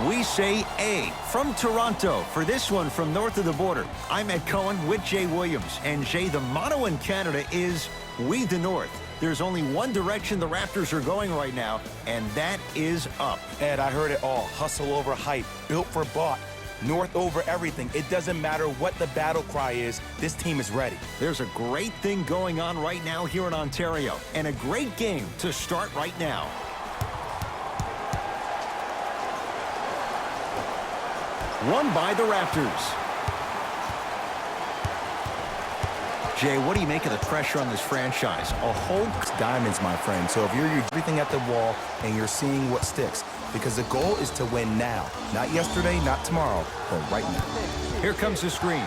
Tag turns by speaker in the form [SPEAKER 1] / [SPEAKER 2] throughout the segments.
[SPEAKER 1] We say A from Toronto. For this one from north of the border, I'm Ed Cohen with Jay Williams. And Jay, the motto in Canada is We the North. There's only one direction the Raptors are going right now, and that is up.
[SPEAKER 2] Ed, I heard it all. Hustle over hype. Built for bought. North over everything. It doesn't matter what the battle cry is. This team is ready.
[SPEAKER 1] There's a great thing going on right now here in Ontario, and a great game to start right now. Won by the Raptors. Jay, what do you make of the pressure on this franchise? A whole
[SPEAKER 2] diamonds, my friend. So if you're everything at the wall and you're seeing what sticks, because the goal is to win now. Not yesterday, not tomorrow, but right now.
[SPEAKER 1] Here comes the screen.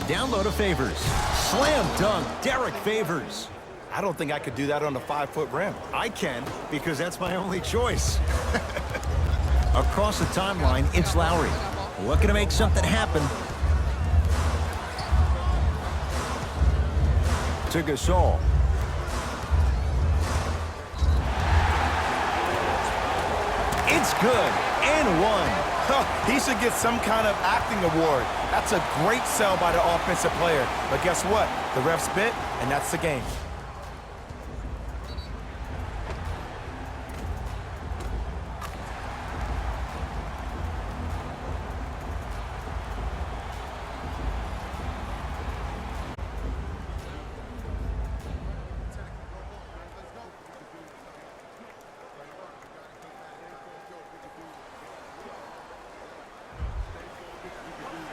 [SPEAKER 1] Download to Favors. Slam dunk, Derek Favors.
[SPEAKER 2] I don't think I could do that on a 5-foot rim.
[SPEAKER 1] I can, because that's my only choice. Across the timeline, it's Lowry. Looking to make something happen. To Gasol. It's good, and one.
[SPEAKER 2] He should get some kind of acting award. That's a great sell by the offensive player. But guess what? The ref spit, and that's the game.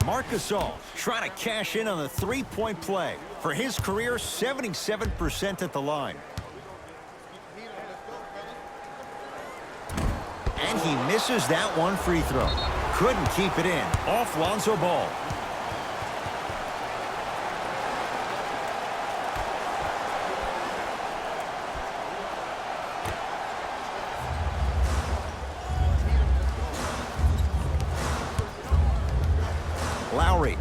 [SPEAKER 1] Marc Gasol trying to cash in on the three-point play. For his career, 77% at the line. And he misses that one free throw. Couldn't keep it in. Off Lonzo Ball. Lowry.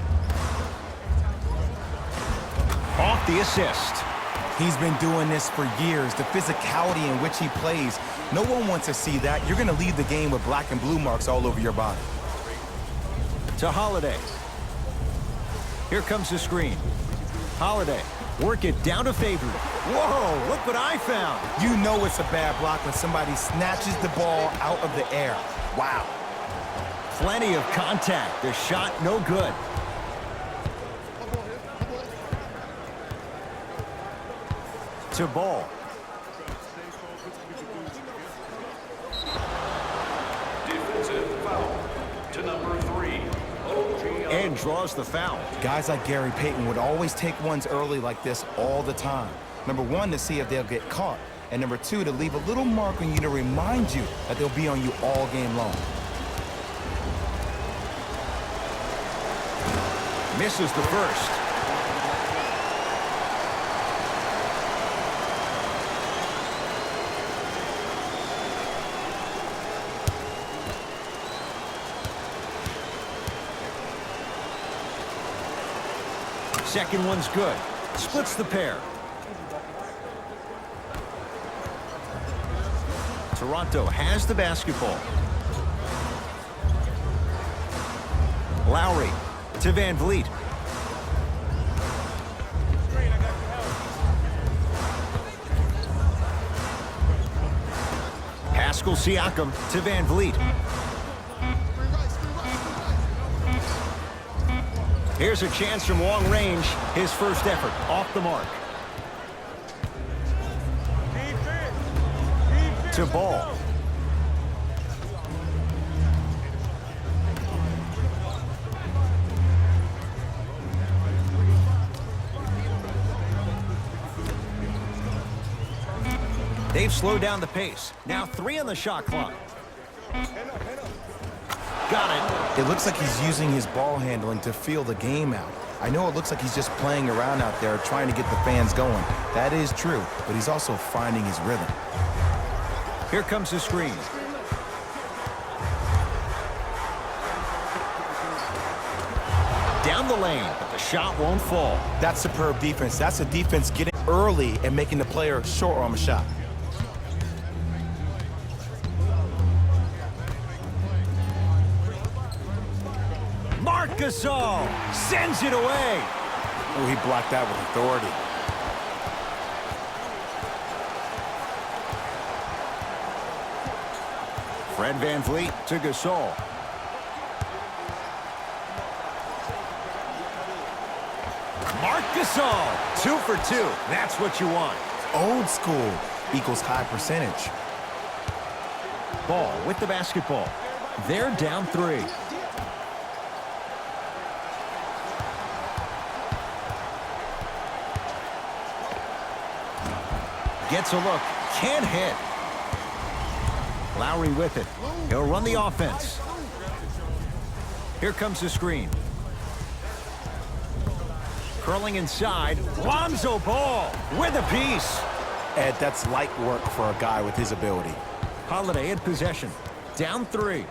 [SPEAKER 1] Off the assist.
[SPEAKER 2] He's been doing this for years. The physicality in which he plays. No one wants to see that. You're going to leave the game with black and blue marks all over your body.
[SPEAKER 1] To Holiday. Here comes the screen. Holiday. Work it down to Favors. Whoa, look what I found.
[SPEAKER 2] You know it's a bad block when somebody snatches the ball out of the air. Wow.
[SPEAKER 1] Plenty of contact. The shot no good. To Ball.
[SPEAKER 3] Defensive foul to number 3.
[SPEAKER 1] And draws the foul.
[SPEAKER 2] Guys like Gary Payton would always take ones early like this all the time. Number one, to see if they'll get caught. And number two, to leave a little mark on you to remind you that they'll be on you all game long.
[SPEAKER 1] Misses the first. Second one's good. Splits the pair. Toronto has the basketball. Lowry to Van Vliet. Pascal Siakam to Van Vliet. Here's a chance from long range. His first effort off the mark. To Ball. They've slowed down the pace. Now 3 on the shot clock. Got it.
[SPEAKER 2] It looks like he's using his ball handling to feel the game out. I know it looks like he's just playing around out there trying to get the fans going. That is true, but he's also finding his rhythm.
[SPEAKER 1] Here comes the screen. Down the lane, but the shot won't fall.
[SPEAKER 2] That's superb defense. That's a defense getting early and making the player short on a shot.
[SPEAKER 1] Gasol sends it away.
[SPEAKER 2] Oh, he blocked that with authority.
[SPEAKER 1] Fred VanVleet to Gasol. Gasol, 2 for 2. That's what you want.
[SPEAKER 2] Old school equals high percentage.
[SPEAKER 1] Ball with the basketball. They're down 3. Gets a look. Can't hit. Lowry with it. He'll run the offense. Here comes the screen. Curling inside. Lonzo Ball with a piece.
[SPEAKER 2] Ed, that's light work for a guy with his ability.
[SPEAKER 1] Holiday in possession. Down 3.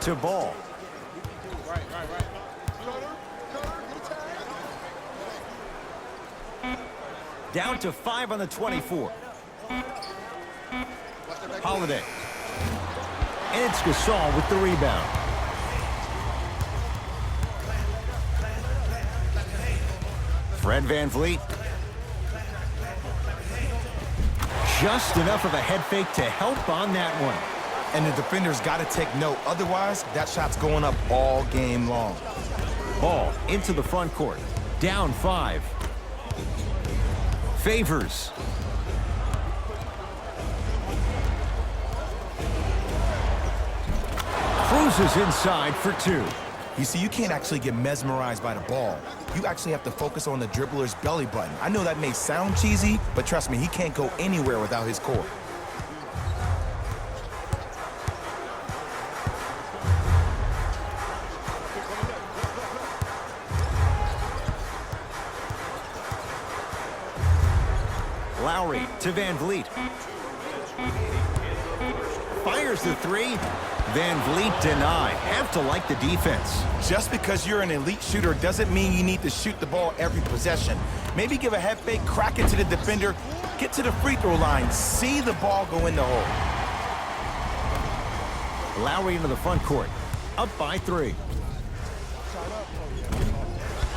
[SPEAKER 1] To Ball. Down to 5 on the 24. Holiday. And it's Gasol with the rebound. Fred VanVleet. Just enough of a head fake to help on that one.
[SPEAKER 2] And the defender's got to take note. Otherwise, that shot's going up all game long.
[SPEAKER 1] Ball into the front court. Down 5. Favors. Cruises inside for 2.
[SPEAKER 2] You see, you can't actually get mesmerized by the ball. You actually have to focus on the dribbler's belly button. I know that may sound cheesy, but trust me, he can't go anywhere without his core.
[SPEAKER 1] Lowry to VanVleet. Fires the 3. VanVleet denied. Have to like the defense.
[SPEAKER 2] Just because you're an elite shooter doesn't mean you need to shoot the ball every possession. Maybe give a head fake, crack it to the defender, get to the free throw line, see the ball go in the hole.
[SPEAKER 1] Lowry into the front court. Up by 3.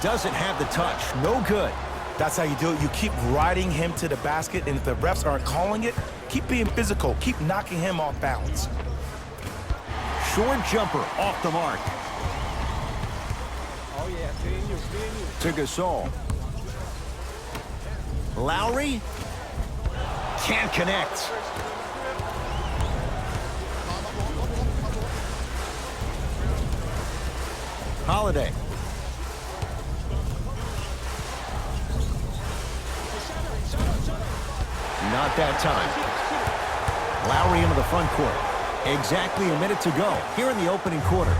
[SPEAKER 1] Doesn't have the touch. No good.
[SPEAKER 2] That's how you do it. You keep riding him to the basket, and if the refs aren't calling it, keep being physical. Keep knocking him off balance.
[SPEAKER 1] Short jumper off the mark.
[SPEAKER 4] Oh, yeah. Seeing you.
[SPEAKER 1] To Gasol. Lowry. Can't connect. Holiday. Not that time. Lowry into the front court. Exactly a minute to go here in the opening quarter.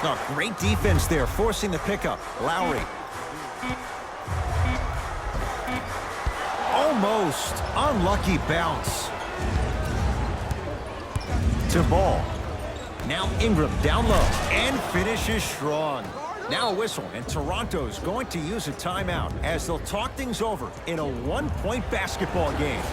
[SPEAKER 1] Oh, great defense there, forcing the pickup. Lowry. Almost unlucky bounce. To Ball. Now Ingram down low and finishes strong. Now a whistle, and Toronto's going to use a timeout as they'll talk things over in a one-point basketball game.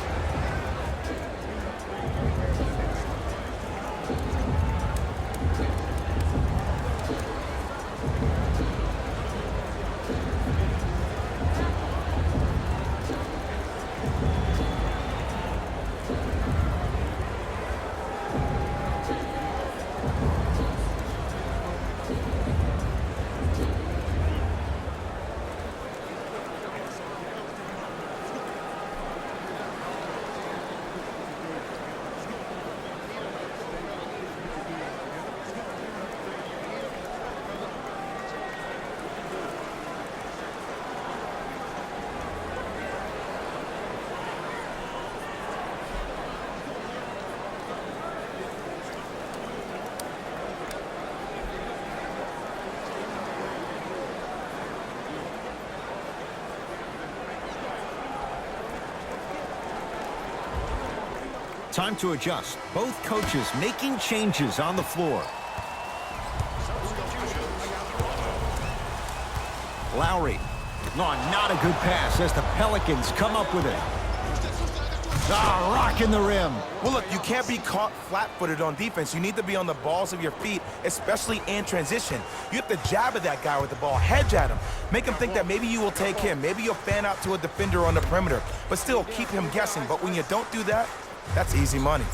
[SPEAKER 1] Time to adjust. Both coaches making changes on the floor. Lowry. No, not a good pass as the Pelicans come up with it. Rocking the rim.
[SPEAKER 2] Well, look, you can't be caught flat-footed on defense. You need to be on the balls of your feet, especially in transition. You have to jab at that guy with the ball, hedge at him, make him think that maybe you will take him. Maybe you'll fan out to a defender on the perimeter, but still keep him guessing. But when you don't do that, that's easy money.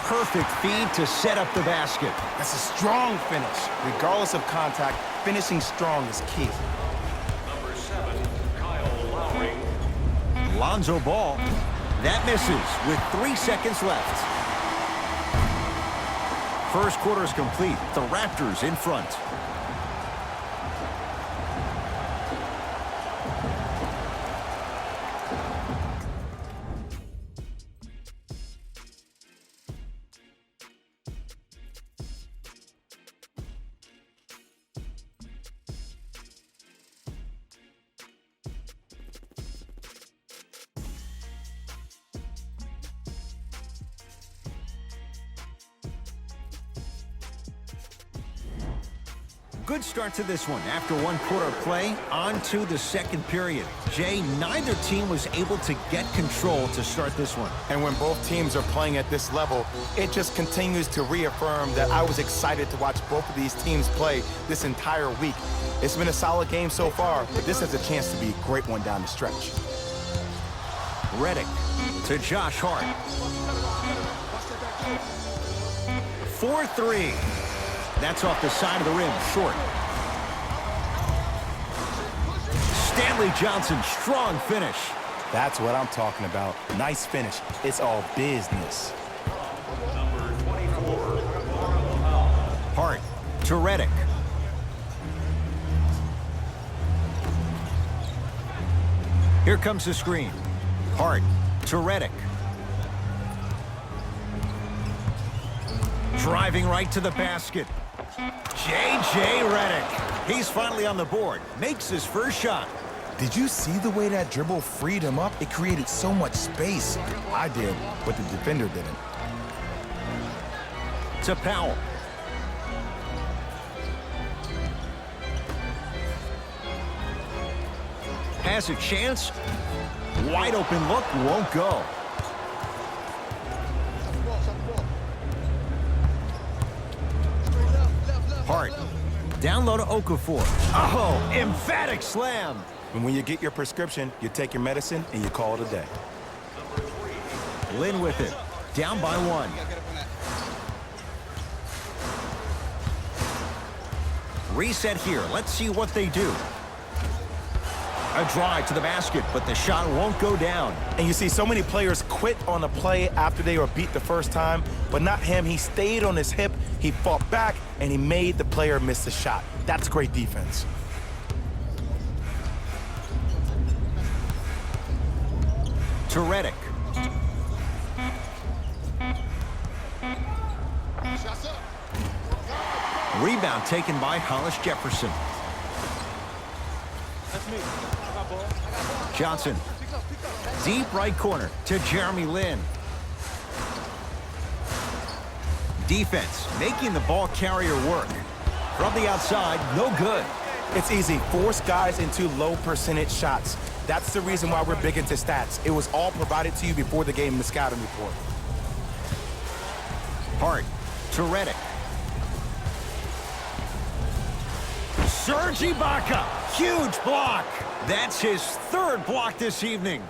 [SPEAKER 1] Perfect feed to set up the basket.
[SPEAKER 2] That's a strong finish. Regardless of contact, finishing strong is key.
[SPEAKER 3] Number 7, Kyle Lowry.
[SPEAKER 1] Lonzo ball. That misses with 3 seconds left. First quarter is complete. The Raptors in front. Good start to this one. After one quarter of play, on to the second period. Jay, neither team was able to get control to start this one.
[SPEAKER 2] And when both teams are playing at this level, it just continues to reaffirm that I was excited to watch both of these teams play this entire week. It's been a solid game so far, but this has a chance to be a great one down the stretch.
[SPEAKER 1] Redick to Josh Hart. 4-3. That's off the side of the rim, short. Stanley Johnson, strong finish.
[SPEAKER 2] That's what I'm talking about. Nice finish. It's all business.
[SPEAKER 3] Number 24,
[SPEAKER 1] Hart to Redick. Here comes the screen. Hart to Redick. Driving right to the basket. J.J. Redick. He's finally on the board. Makes his first shot.
[SPEAKER 2] Did you see the way that dribble freed him up? It created so much space. I did, but the defender didn't.
[SPEAKER 1] To Powell. Has a chance. Wide open look, won't go. Hart. Down low to Okafor. Oh, emphatic slam.
[SPEAKER 2] And when you get your prescription, you take your medicine and you call it a day.
[SPEAKER 1] Lynn with it. Down by one. Reset here. Let's see what they do. A drive to the basket, but the shot won't go down.
[SPEAKER 2] And you see so many players quit on a play after they were beat the first time, but not him. He stayed on his hip, he fought back, and he made the player miss the shot. That's great defense.
[SPEAKER 1] To Redick. Rebound taken by Hollis Jefferson.
[SPEAKER 4] That's me. I got ball.
[SPEAKER 1] Johnson. Deep right corner to Jeremy Lin. Defense making the ball carrier work. From the outside, no good.
[SPEAKER 2] It's easy. Force guys into low percentage shots. That's the reason why we're big into stats. It was all provided to you before the game in the scouting report.
[SPEAKER 1] Hart to Redick. Serge Ibaka, huge block. That's his third block this evening.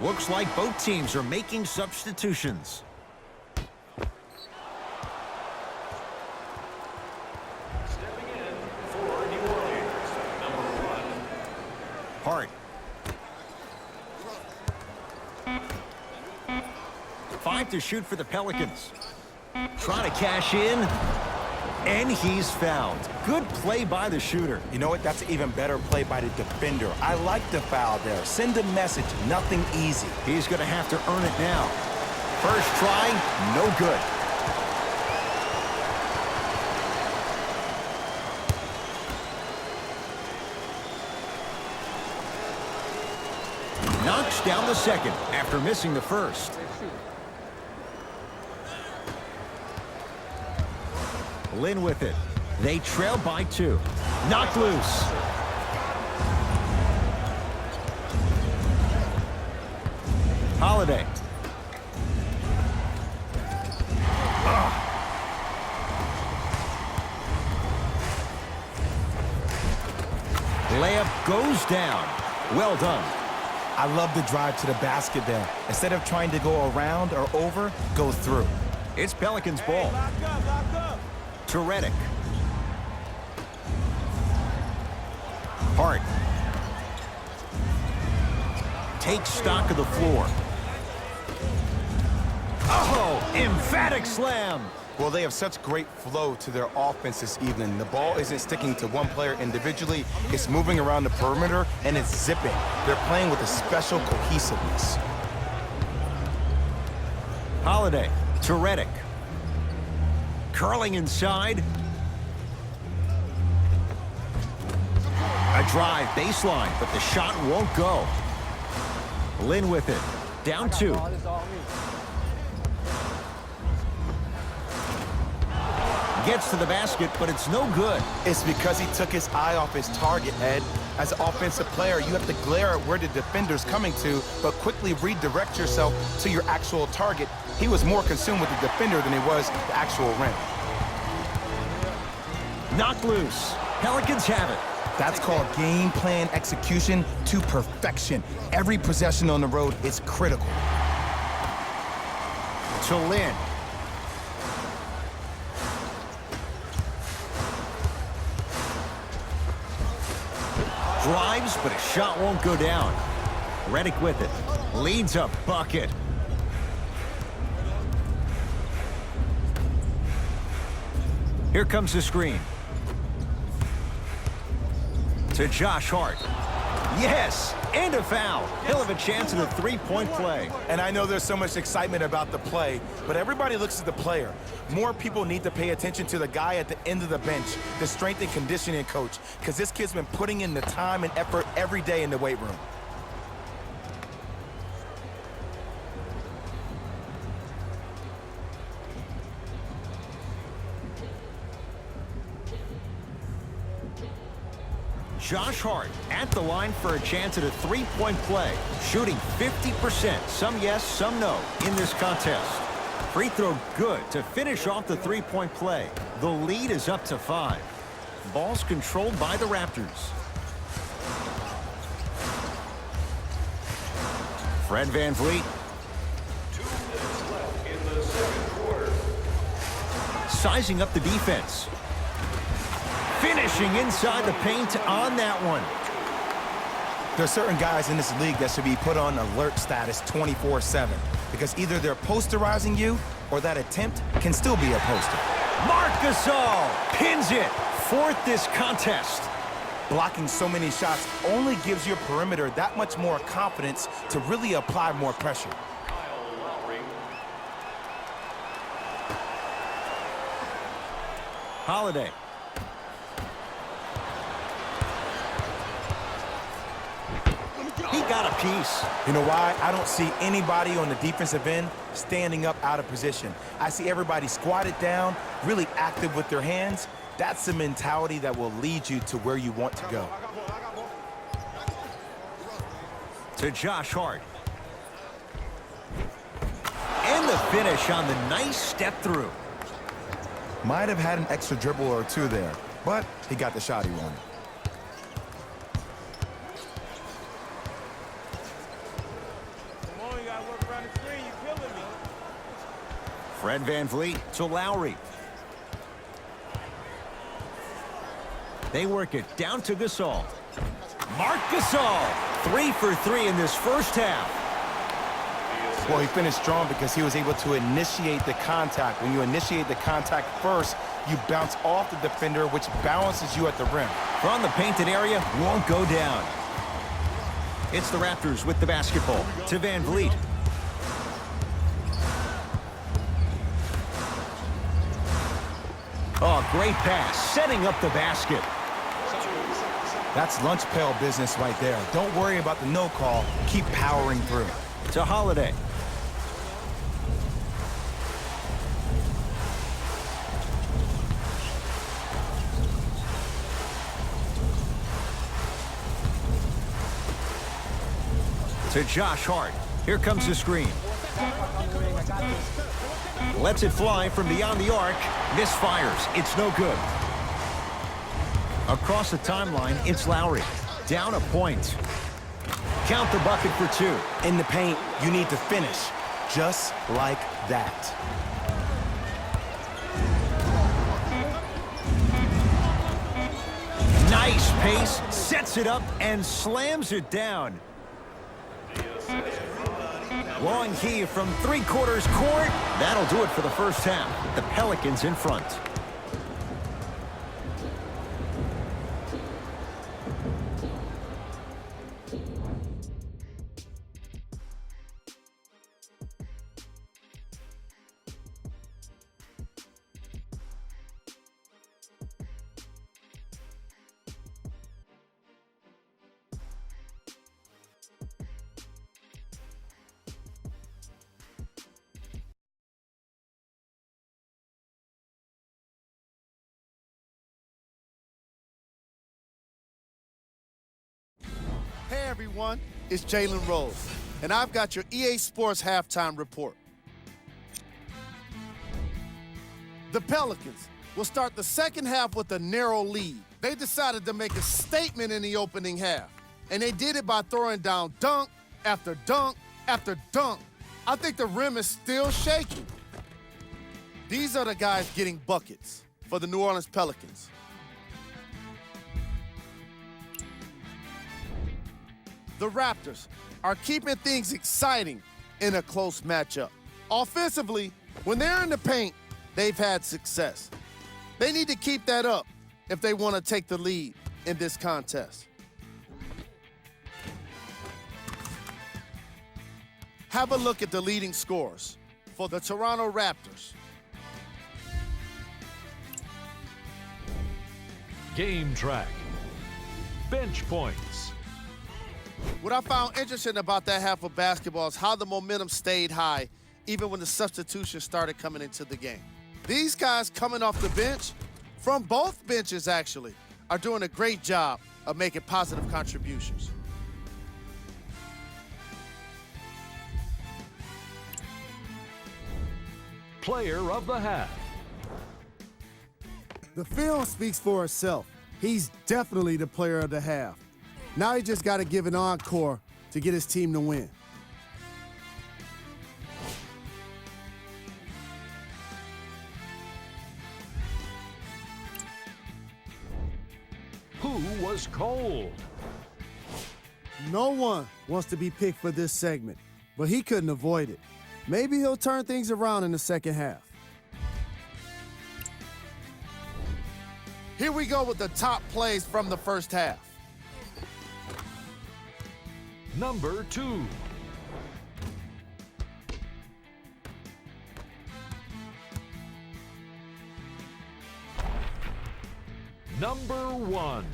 [SPEAKER 1] Looks like both teams are making substitutions.
[SPEAKER 3] stepping in for New Orleans, number 1.
[SPEAKER 1] Hart. 5 to shoot for the Pelicans. Trying to cash in, and he's fouled. Good play by the shooter.
[SPEAKER 2] You know what? That's an even better play by the defender. I like the foul there. Send a message. Nothing easy.
[SPEAKER 1] He's going to have to earn it now. First try, no good. Knocks down the second after missing the first. Lynn with it. They trail by 2. Knocked loose. Holiday. Layup goes down. Well done.
[SPEAKER 2] I love the drive to the basket there. Instead of trying to go around or over, go through.
[SPEAKER 1] It's Pelicans ball.
[SPEAKER 4] Lock up.
[SPEAKER 1] To Redick. Hart. Takes stock of the floor. Oh, emphatic slam.
[SPEAKER 2] Well, they have such great flow to their offense this evening. The ball isn't sticking to one player individually. It's moving around the perimeter, and it's zipping. They're playing with a special cohesiveness.
[SPEAKER 1] Holiday to Redick. Curling inside. A drive baseline, but the shot won't go. Lynn with it. Down two.
[SPEAKER 4] This is all me.
[SPEAKER 1] Gets to the basket, but it's no good.
[SPEAKER 2] It's because he took his eye off his target, Ed. As an offensive player, you have to glare at where the defender's coming to, but quickly redirect yourself to your actual target. He was more consumed with the defender than he was the actual rim.
[SPEAKER 1] Knocked loose. Pelicans have it.
[SPEAKER 2] That's called game plan execution to perfection. Every possession on the road is critical.
[SPEAKER 1] To Lynn. Drives, but a shot won't go down. Redick with it. Leads a bucket. Here comes the screen. To Josh Hart. Yes, and a foul. He'll have a chance at a three-point play.
[SPEAKER 2] And I know there's so much excitement about the play, but everybody looks at the player. More people need to pay attention to the guy at the end of the bench, the strength and conditioning coach, because this kid's been putting in the time and effort every day in the weight room.
[SPEAKER 1] Josh Hart at the line for a chance at a three-point play. Shooting 50%, some yes, some no, in this contest. Free throw good to finish off the three-point play. The lead is up to 5. Ball's controlled by the Raptors. Fred VanVleet.
[SPEAKER 3] 2 minutes left in the second quarter.
[SPEAKER 1] Sizing up the defense. Finishing inside the paint on that one.
[SPEAKER 2] There's certain guys in this league that should be put on alert status 24/7 because either they're posterizing you or that attempt can still be a poster.
[SPEAKER 1] Marc Gasol pins it. 4th this contest.
[SPEAKER 2] Blocking so many shots only gives your perimeter that much more confidence to really apply more pressure.
[SPEAKER 3] Lowry.
[SPEAKER 1] Holiday. He got a piece.
[SPEAKER 2] You know why? I don't see anybody on the defensive end standing up out of position. I see everybody squatted down, really active with their hands. That's the mentality that will lead you to where you want to go.
[SPEAKER 1] To Josh Hart. And the finish on the nice step through.
[SPEAKER 2] Might have had an extra dribble or two there, but he got the shot he wanted.
[SPEAKER 1] Fred VanVleet to Lowry. They work it down to Gasol. Marc Gasol, 3 for 3 in this first half.
[SPEAKER 2] Well, he finished strong because he was able to initiate the contact. When you initiate the contact first, you bounce off the defender, which balances you at the rim.
[SPEAKER 1] From the painted area, won't go down. It's the Raptors with the basketball. To VanVleet. Oh, great pass, setting up the basket.
[SPEAKER 2] That's lunch pail business right there. Don't worry about the no call. Keep powering through.
[SPEAKER 1] To Holiday. To Josh Hart. Here comes the screen. Lets it fly from beyond the arc. Misfires. It's no good. Across the timeline, it's Lowry. Down a point. Count the bucket for 2.
[SPEAKER 2] In the paint, you need to finish. Just like that.
[SPEAKER 1] Nice pace. Sets it up and slams it down. Long heave from 3/4 court. That'll do it for the first half. The Pelicans in front.
[SPEAKER 5] Hey everyone, it's Jalen Rose, and I've got your EA Sports halftime report. The Pelicans will start the second half with a narrow lead. They decided to make a statement in the opening half, and they did it by throwing down dunk after dunk after dunk. I think the rim is still shaking. These are the guys getting buckets for the New Orleans Pelicans. The Raptors are keeping things exciting in a close matchup. Offensively, when they're in the paint, they've had success. They need to keep that up if they want to take the lead in this contest. Have a look at the leading scorers for the Toronto Raptors.
[SPEAKER 3] Game track. Bench points.
[SPEAKER 5] What I found interesting about that half of basketball is how the momentum stayed high even when the substitutions started coming into the game. These guys coming off the bench, from both benches actually, are doing a great job of making positive contributions.
[SPEAKER 3] Player of the half.
[SPEAKER 6] The film speaks for itself. He's definitely the player of the half. Now he just got to give an encore to get his team to win.
[SPEAKER 3] Who was cold?
[SPEAKER 6] No one wants to be picked for this segment, but he couldn't avoid it. Maybe he'll turn things around in the second half.
[SPEAKER 5] Here we go with the top plays from the first half.
[SPEAKER 3] Number 2. Number 1.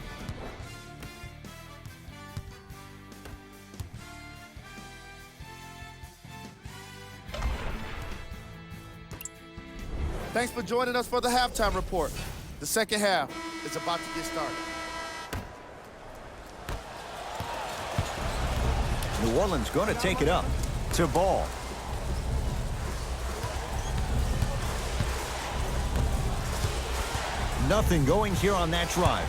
[SPEAKER 5] Thanks for joining us for the halftime report. The second half is about to get started.
[SPEAKER 1] New Orleans going to take it up to Ball. Nothing going here on that drive.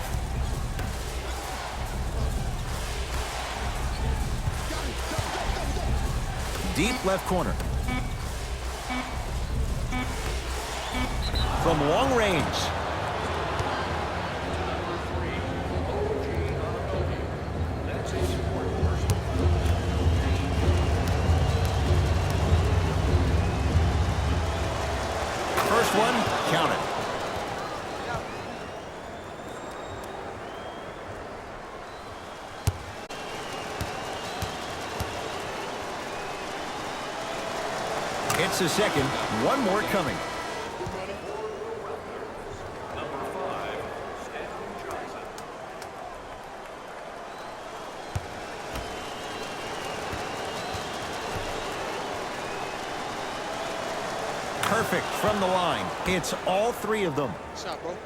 [SPEAKER 1] Deep left corner. From long range. First one, count it. It's the second, one more coming.
[SPEAKER 3] Number 5. Johnson.
[SPEAKER 1] Perfect from the line. It's all three of them.
[SPEAKER 5] Shot, bro.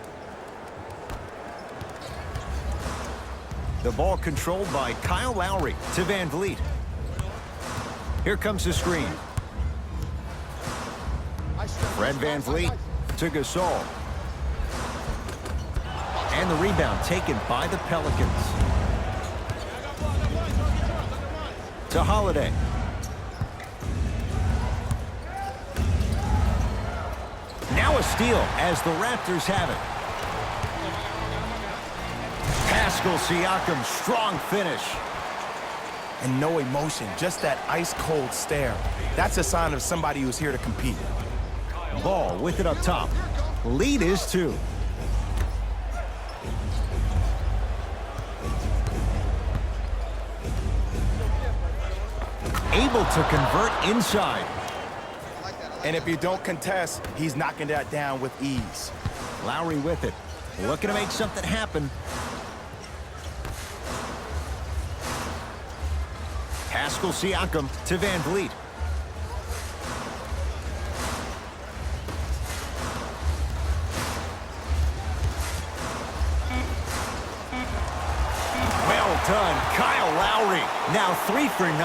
[SPEAKER 1] The ball controlled by Kyle Lowry to Van Vliet. Here comes the screen. Fred VanVleet to Gasol. And the rebound taken by the Pelicans. To Holiday. Now a steal as the Raptors have it. Pascal Siakam, strong finish.
[SPEAKER 2] And no emotion, just that ice-cold stare. That's a sign of somebody who's here to compete.
[SPEAKER 1] Ball with it up top. Lead is 2. Able to convert inside.
[SPEAKER 2] And if you don't contest, he's knocking that down with ease.
[SPEAKER 1] Lowry with it. Looking to make something happen. Pascal Siakam to VanVleet. Well done, Kyle Lowry. Now 3 for 9.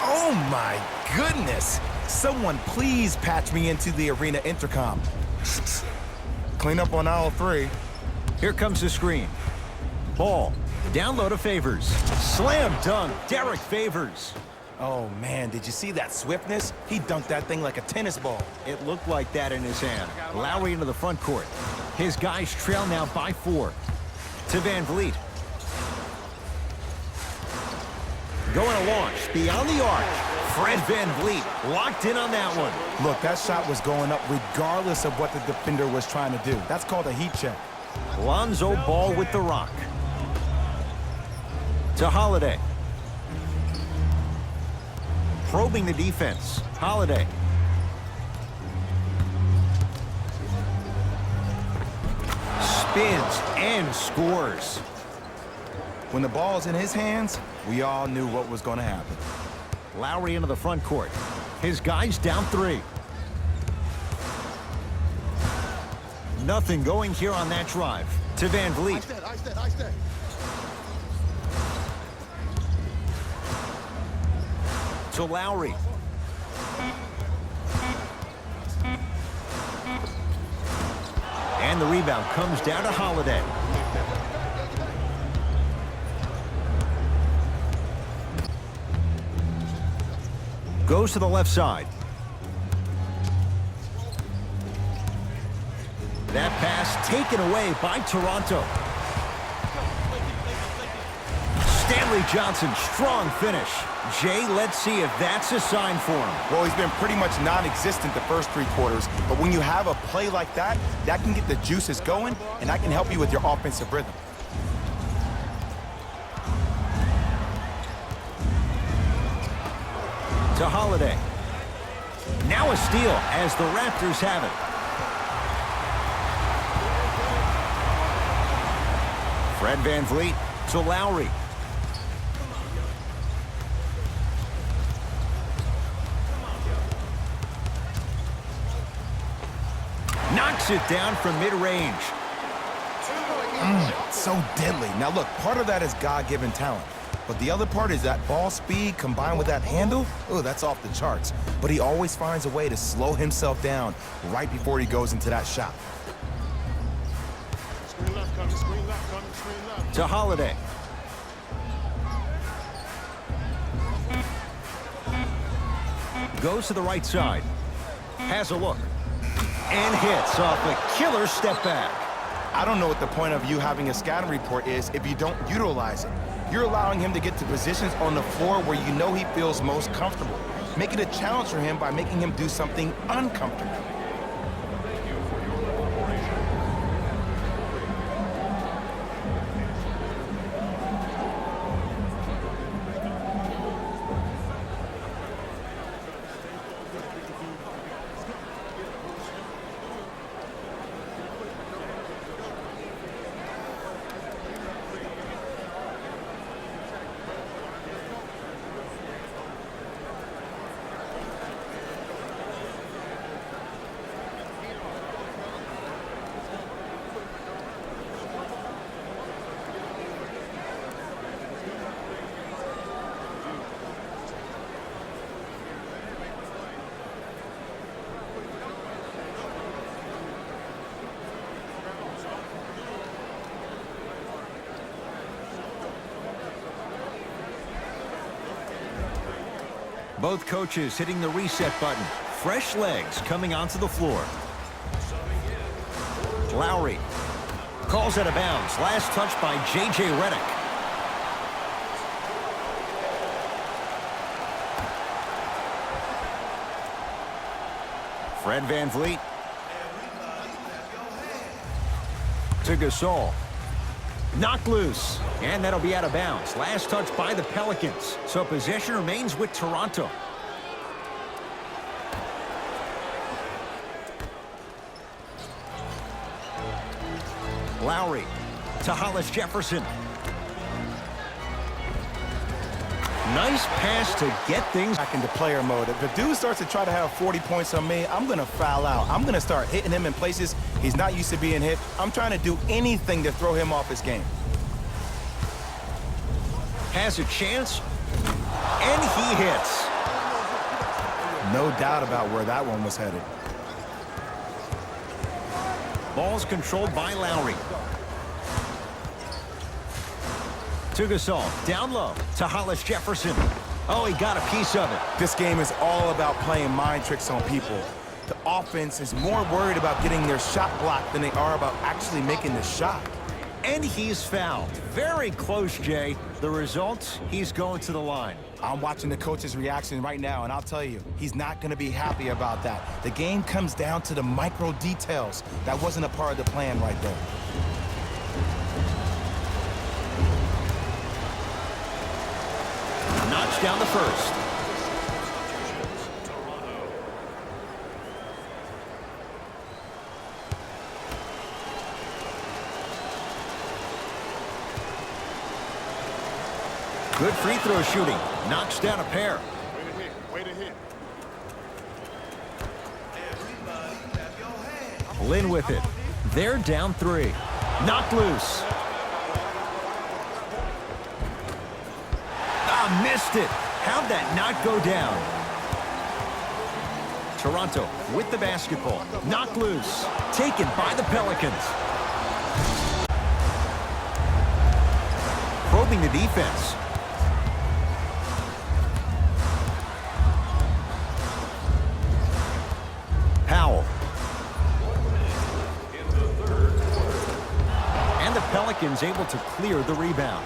[SPEAKER 2] Oh my goodness! Someone please patch me into the arena intercom. Clean up on aisle 3.
[SPEAKER 1] Here comes the screen. Ball. Down low to Favors. Slam dunk, Derek Favors.
[SPEAKER 2] Oh man, did you see that swiftness? He dunked that thing like a tennis ball.
[SPEAKER 1] It looked like that in his hand. Lowry into the front court. His guys trail now by 4. To VanVleet. Going to launch beyond the arc. Fred VanVleet locked in on that one.
[SPEAKER 2] Look, that shot was going up regardless of what the defender was trying to do. That's called a heat check.
[SPEAKER 1] Lonzo Ball with the rock. To Holiday. Probing the defense. Holiday. Spins and scores.
[SPEAKER 2] When the ball's in his hands, we all knew what was going to happen.
[SPEAKER 1] Lowry into the front court. His guys down 3. Nothing going here on that drive. To VanVleet. To Lowry. And the rebound comes down to Holiday. Goes to the left side. That pass taken away by Toronto. Stanley Johnson, strong finish. Jay, let's see if that's a sign for him.
[SPEAKER 2] Well, he's been pretty much non-existent the first 3 quarters, but when you have a play like that, that can get the juices going, and that can help you with your offensive rhythm.
[SPEAKER 1] To Holiday. Now a steal as the Raptors have it. Fred VanVleet to Lowry. Knocks it down from mid-range.
[SPEAKER 2] So deadly. Now look, part of that is God-given talent. But the other part is that ball speed combined with that handle. Oh, that's off the charts. But he always finds a way to slow himself down right before he goes into that shot.
[SPEAKER 4] Screen left coming, screen left coming, screen left.
[SPEAKER 1] To Holiday. Goes to the right side. Has a look. And hits off a killer step back.
[SPEAKER 2] I don't know what the point of you having a scouting report is if you don't utilize it. You're allowing him to get to positions on the floor where you know he feels most comfortable. Make it a challenge for him by making him do something uncomfortable.
[SPEAKER 1] Both coaches hitting the reset button. Fresh legs coming onto the floor. Lowry calls out of bounds. Last touch by J.J. Redick. Fred VanVleet to Gasol. Knocked loose, and that'll be out of bounds. Last touch by the Pelicans, so possession remains with Toronto. Lowry to Hollis Jefferson. Nice pass to get things
[SPEAKER 2] Back into player mode. If the dude starts to try to have 40 points on me, I'm going to foul out. I'm going to start hitting him in places he's not used to being hit. I'm trying to do anything to throw him off his game.
[SPEAKER 1] has a chance, and he hits.
[SPEAKER 2] No doubt about where that one was headed.
[SPEAKER 1] Ball's controlled by Lowry. To Gasol, down low to Hollis Jefferson. Oh, he got a piece of it.
[SPEAKER 2] This game is all about playing mind tricks on people. The offense is more worried about getting their shot blocked than they are about actually making the shot.
[SPEAKER 1] And he's fouled. Very close, Jay. The result, he's going to the line.
[SPEAKER 2] I'm watching the coach's reaction right now, and I'll tell you, he's not going to be happy about that. The game comes down to the micro details. That wasn't a part of the plan right there.
[SPEAKER 1] Knocks down the first. Good free throw shooting. Knocks down a pair.
[SPEAKER 4] Way to hit.
[SPEAKER 1] Lynn with it. They're down 3. Knocked loose. Ah, missed it. How'd that not go down? Toronto with the basketball. Knocked loose. Taken by the Pelicans. Probing the defense. Powell. And the Pelicans able to clear the rebound.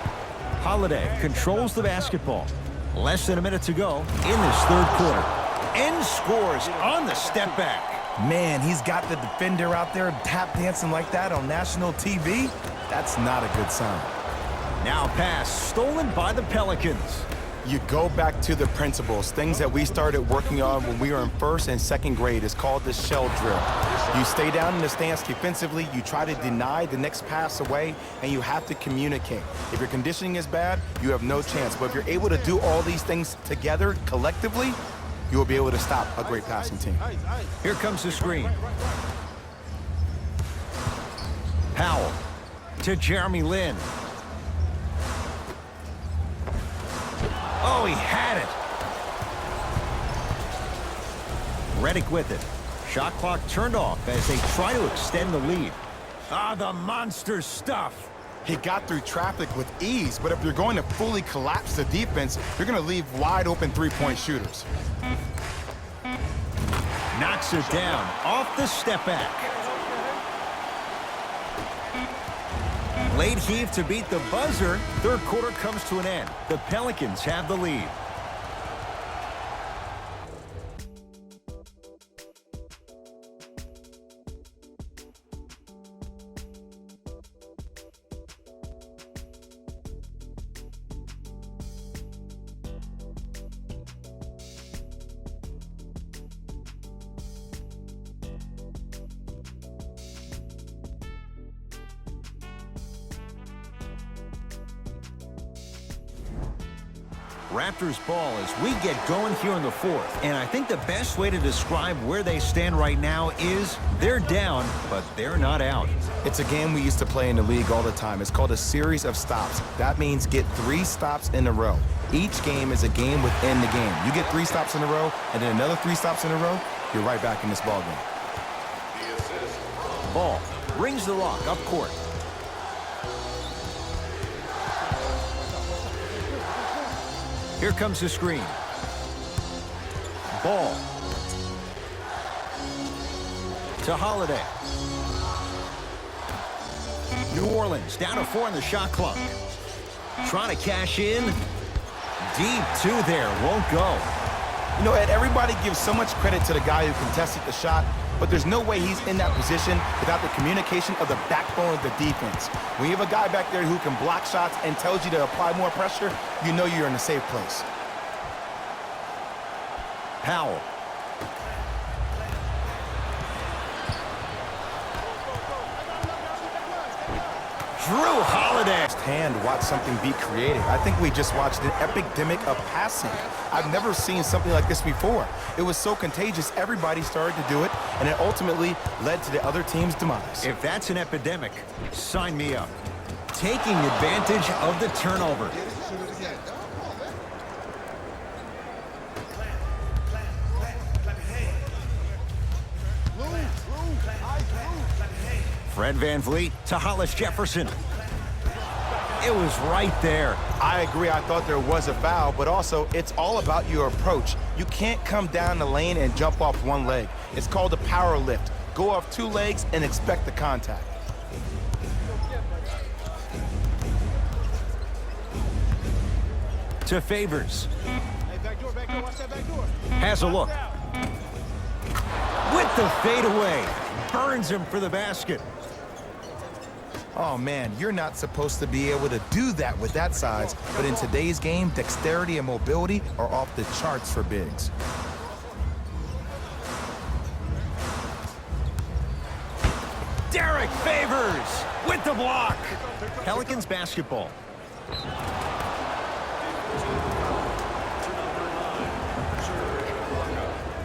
[SPEAKER 1] Holiday controls the basketball. Less than a minute to go in this third quarter. And scores on the step back.
[SPEAKER 2] Man, he's got the defender out there tap dancing like that on national TV. That's not a good sign.
[SPEAKER 1] Now pass stolen by the Pelicans.
[SPEAKER 2] You go back to the principles, things that we started working on when we were in first and second grade. It's called the shell drill. You stay down in the stance defensively, you try to deny the next pass away, and you have to communicate. If your conditioning is bad, you have no chance. But if you're able to do all these things together, collectively, you will be able to stop a great passing team.
[SPEAKER 1] Here comes the screen. Powell to Jeremy Lin. Oh, he had it. Redick with it. Shot clock turned off as they try to extend the lead. Ah, the monster stuff.
[SPEAKER 2] He got through traffic with ease, but if you're going to fully collapse the defense, you're going to leave wide open three-point shooters.
[SPEAKER 1] Knocks it down off the step back. Late heave to beat the buzzer. Third quarter comes to an end. The Pelicans have the lead. Raptors ball as we get going here in the fourth. And I think the best way to describe where they stand right now is they're down, but they're not out.
[SPEAKER 2] It's a game we used to play in the league all the time. It's called a series of stops. That means get 3 stops in a row. Each game is a game within the game. You get 3 stops in a row, and then another 3 stops in a row, you're right back in this ball game.
[SPEAKER 1] Ball brings the rock up court. Here comes the screen. Ball. To Holiday. New Orleans down to 4 in the shot clock. Trying to cash in. Deep 2 there. Won't go.
[SPEAKER 2] You know, Ed, everybody gives so much credit to the guy who contested the shot, but there's no way he's in that position without the communication of the backbone of the defense. When you have a guy back there who can block shots and tells you to apply more pressure, you know you're in a safe place.
[SPEAKER 1] Powell. Drew Holiday.
[SPEAKER 2] Hand watch something be created. I think we just watched an epidemic of passing. I've never seen something like this before. It was so contagious, everybody started to do it, and it ultimately led to the other team's demise.
[SPEAKER 1] If that's an epidemic, sign me up. Taking advantage of the turnover. Fred VanVleet to Hollis Jefferson. It was right there.
[SPEAKER 2] I agree. I thought there was a foul, but also it's all about your approach. You can't come down the lane and jump off one leg. It's called a power lift. Go off 2 legs and expect the contact.
[SPEAKER 1] To Favors.
[SPEAKER 4] Hey, back door, watch that back door.
[SPEAKER 1] Has a look. With the fadeaway. Burns him for the basket.
[SPEAKER 2] Oh, man, you're not supposed to be able to do that with that size, but in today's game, dexterity and mobility are off the charts for bigs.
[SPEAKER 1] Derek Favors with the block. Pelicans basketball.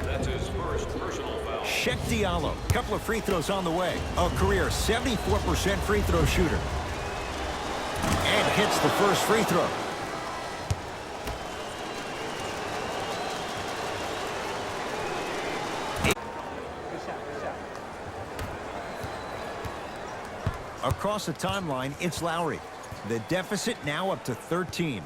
[SPEAKER 3] That's his first personal foul.
[SPEAKER 1] Sheck Diallo, couple of free throws on the way. A career 74% free throw shooter. And hits the first free throw. Across the timeline, it's Lowry. The deficit now up to 13.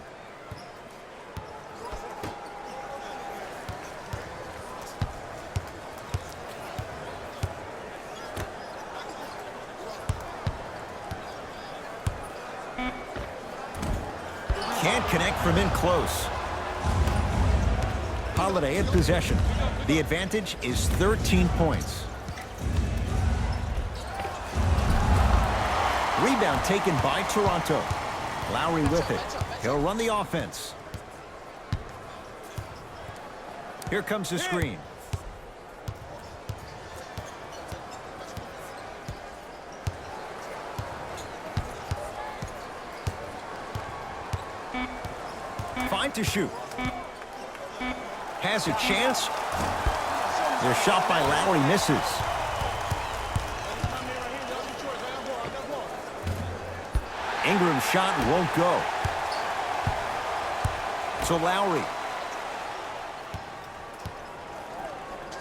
[SPEAKER 1] Can't connect from in close. Holiday in possession. The advantage is 13 points. Rebound taken by Toronto. Lowry with it. He'll run the offense. Here comes the screen. Fine to shoot. Has a chance. The shot by Lowry misses. Ingram's shot won't go. So Lowry.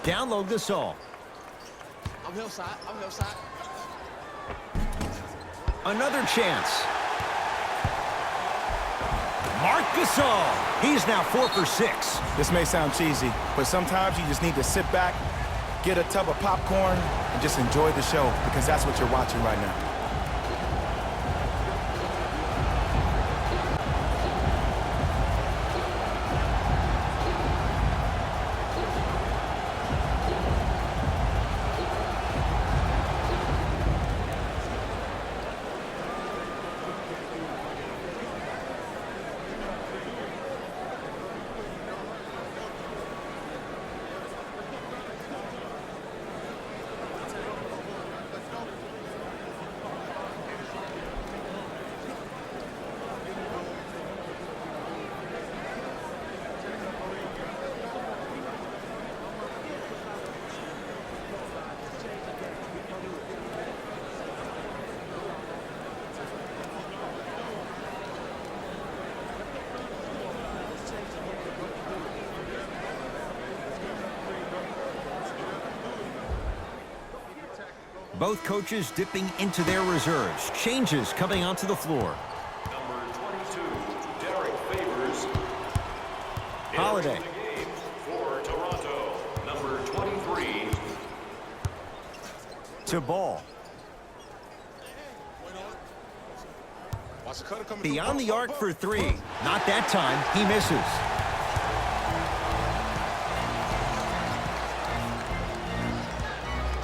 [SPEAKER 1] Download this all.
[SPEAKER 7] I'm hillside.
[SPEAKER 1] Another chance. Marc Gasol. He's now 4 for 6.
[SPEAKER 2] This may sound cheesy, but sometimes you just need to sit back, get a tub of popcorn, and just enjoy the show, because that's what you're watching right now.
[SPEAKER 1] Both coaches dipping into their reserves. Changes coming onto the floor.
[SPEAKER 3] Number 22, Derek Favors.
[SPEAKER 1] Holiday.
[SPEAKER 3] Entering the game for Toronto.
[SPEAKER 1] to Ball.
[SPEAKER 4] Watch the cutter coming
[SPEAKER 1] Beyond
[SPEAKER 4] through.
[SPEAKER 1] the arc for three. Not that time. He misses.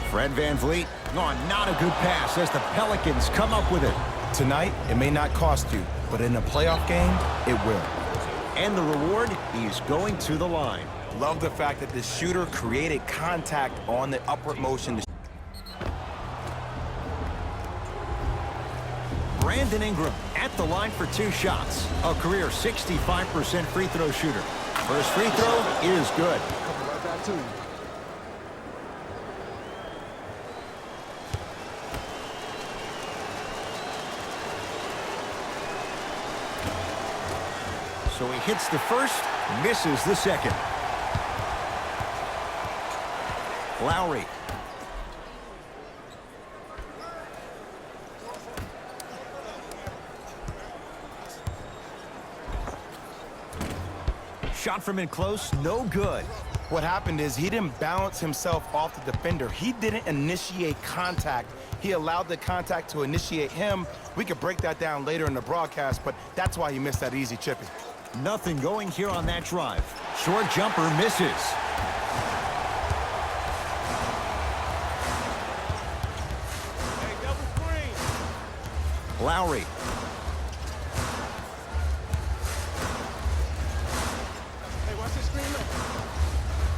[SPEAKER 1] Fred VanVleet. Oh, not a good pass as the Pelicans come up with it.
[SPEAKER 2] Tonight, it may not cost you, but in a playoff game, it will.
[SPEAKER 1] And the reward, he's going to the line.
[SPEAKER 2] Love the fact that the shooter created contact on the upward motion.
[SPEAKER 1] Brandon Ingram at the line for 2 shots. A career 65% free throw shooter. First free throw is good.
[SPEAKER 4] Coming right back to you.
[SPEAKER 1] So he hits the first, misses the second. Lowry. Shot from in close, no good.
[SPEAKER 2] What happened is he didn't balance himself off the defender. He didn't initiate contact. He allowed the contact to initiate him. We could break that down later in the broadcast, but that's why he missed that easy chippy.
[SPEAKER 1] Nothing going here on that drive. Short jumper misses.
[SPEAKER 4] Hey, double screen.
[SPEAKER 1] Lowry.
[SPEAKER 4] Hey, watch the screen look.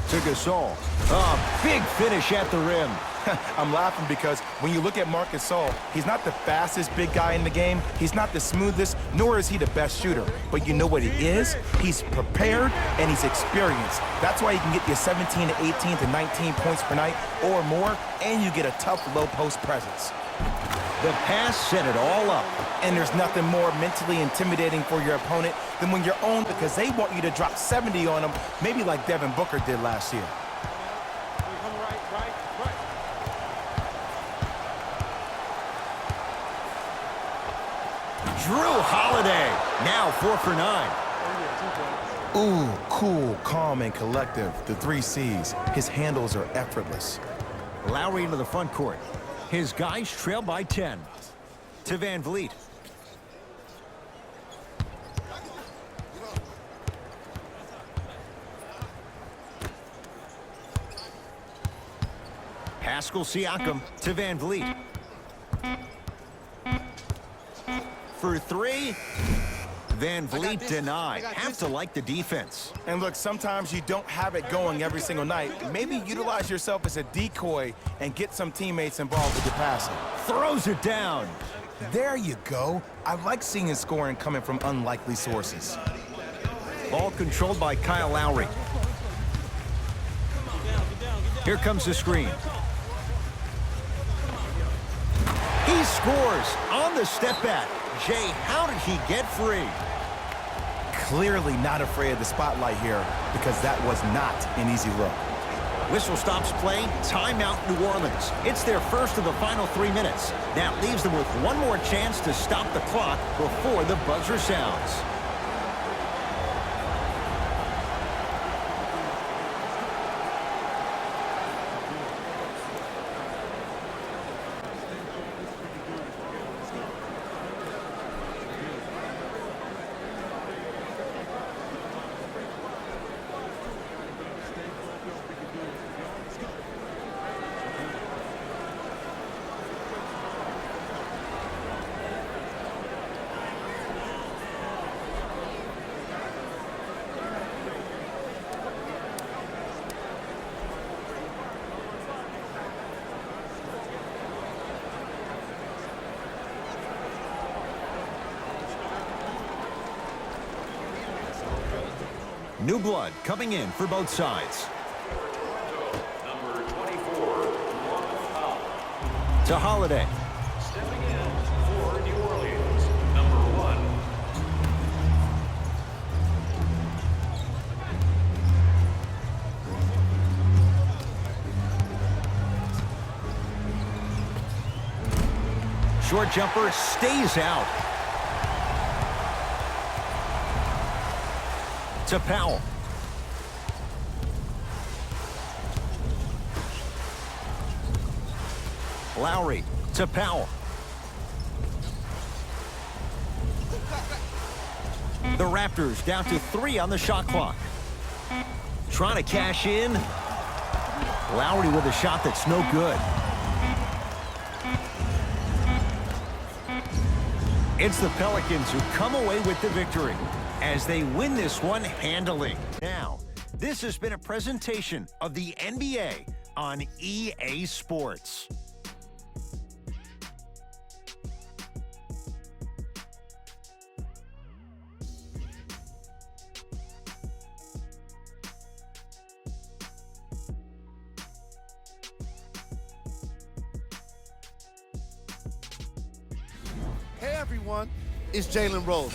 [SPEAKER 1] To Gasol. A big finish at the rim.
[SPEAKER 2] I'm laughing because when you look at Marc Gasol, he's not the fastest big guy in the game. He's not the smoothest, nor is he the best shooter. But you know what he is? He's prepared and he's experienced. That's why you can get your 17 to 18 to 19 points per night or more, and you get a tough low post presence.
[SPEAKER 1] The pass set it all up.
[SPEAKER 2] And there's nothing more mentally intimidating for your opponent than when you're owned because they want you to drop 70 on them, maybe like Devin Booker did last year.
[SPEAKER 4] Hey, come right.
[SPEAKER 1] Drew Holiday. Now 4 for 9.
[SPEAKER 2] Ooh, cool, calm, and collective. The 3 C's. His handles are effortless.
[SPEAKER 1] Lowry into the front court. His guys trail by 10. To VanVleet. Pascal Siakam to VanVleet. For 3. VanVleet denied. Have to like the defense.
[SPEAKER 2] And look, sometimes you don't have it going every single night. Maybe utilize yourself as a decoy and get some teammates involved with your passing.
[SPEAKER 1] Throws it down.
[SPEAKER 2] There you go. I like seeing scoring coming from unlikely sources.
[SPEAKER 1] Ball controlled by Kyle Lowry. Here comes the screen. He scores on the step back. Jay, how did he get free?
[SPEAKER 2] Clearly not afraid of the spotlight here because that was not an easy look.
[SPEAKER 1] Whistle stops play. Timeout New Orleans. It's their first of the final 3 minutes. That leaves them with one more chance to stop the clock before the buzzer sounds. New blood coming in for both sides.
[SPEAKER 3] Number 24,
[SPEAKER 1] To Holiday.
[SPEAKER 3] stepping in for New Orleans, number 1.
[SPEAKER 1] Short jumper stays out. To Powell. Lowry to Powell. The Raptors down to 3 on the shot clock. Trying to cash in. Lowry with a shot that's no good. It's the Pelicans who come away with the victory as they win this one handily. Now, this has been a presentation of the NBA on EA Sports.
[SPEAKER 5] Hey everyone, it's Jalen Rose,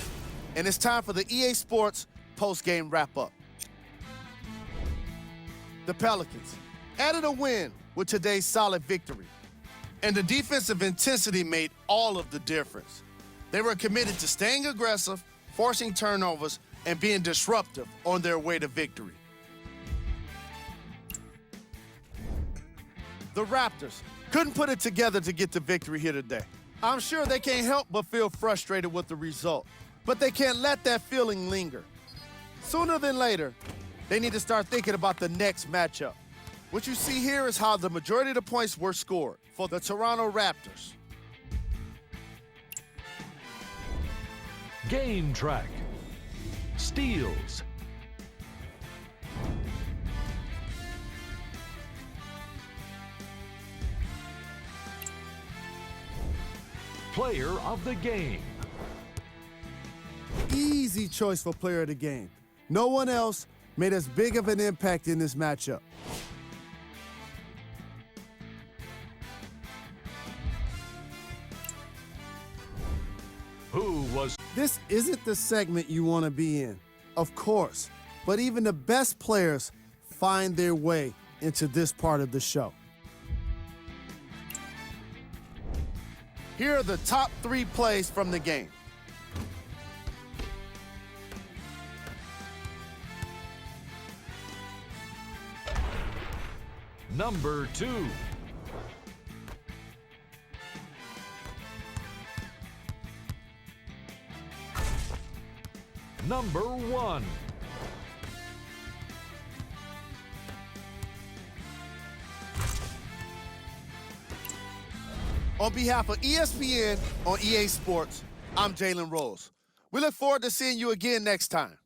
[SPEAKER 5] and it's time for the EA Sports post-game wrap-up. The Pelicans added a win with today's solid victory, and the defensive intensity made all of the difference. They were committed to staying aggressive, forcing turnovers, and being disruptive on their way to victory. The Raptors couldn't put it together to get the victory here today. I'm sure they can't help but feel frustrated with the result, but they can't let that feeling linger. Sooner than later, they need to start thinking about the next matchup. What you see here is how the majority of the points were scored for the Toronto Raptors.
[SPEAKER 8] Game track. Steals. Player of the game.
[SPEAKER 6] Easy choice for player of the game. No one else made as big of an impact in this matchup.
[SPEAKER 8] Who was
[SPEAKER 6] This isn't the segment you want to be in, of course, but even the best players find their way into this part of the show.
[SPEAKER 5] Here are the top 3 plays from the game.
[SPEAKER 8] number 2? Number 1.
[SPEAKER 5] On behalf of ESPN on EA Sports, I'm Jalen Rose. We look forward to seeing you again next time.